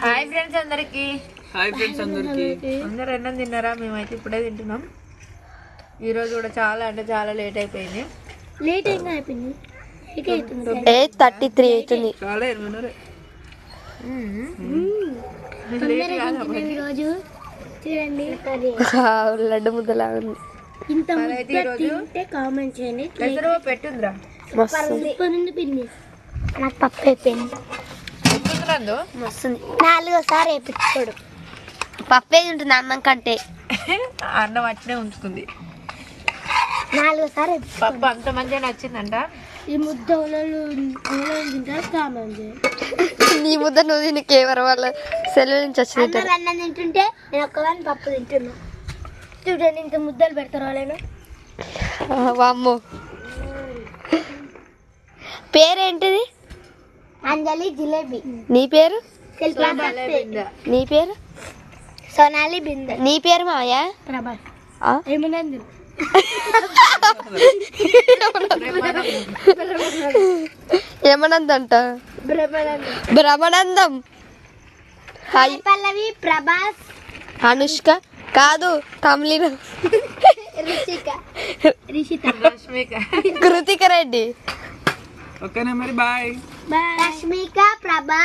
Hi friends అందరికి. అందరు అన్నం తిన్నారా? మేమైతే ఇప్పుడే తింటున్నాం. ఈరోజు కూడా చాలా అంటే చాలా లేట్ అయిపోయింది. 8:33 అవుతుంది. చాలా లడ్డు ముద్దలా ఉంది. పెట్టుందిరా నాకు పప్పు అయిపోయింది. మస్తుంది. 4సారి వేయించుకోడు. పప్పే ఉంటుంది అన్నం కంటే. అన్నం అట్నే ఉంచుతుంది. 4సారి పప్పు అంత మంచిగా నచ్చిందంట. ఈ ముద్ద నీ ముద్ద నువ్వు నీకు ఎవరు వాళ్ళ సెలవు నుంచి వచ్చి అన్నం తింటుంటే నేను ఒక్కదాన్ని పప్పు తింటున్నా. చూడండి ఇంత ముద్దలు పెడతారు వాళ్ళను. వామ్మో. పేరేంటిది? అంజలి జిలేబీ. నీ పేరు? నీ పేరు? సోనాలి బిందె. నీ పేరు మాయా? ప్రభాస్. ఏమనంది? ఏమనందంట? బ్రహ్మానందం. హాయ్ పల్లవి, ప్రభాస్, అనుష్క కాదు తమిళ కృతిక రెడ్డి. ఓకేనా మరి బాయ్. రష్మిక, ప్రభాస్.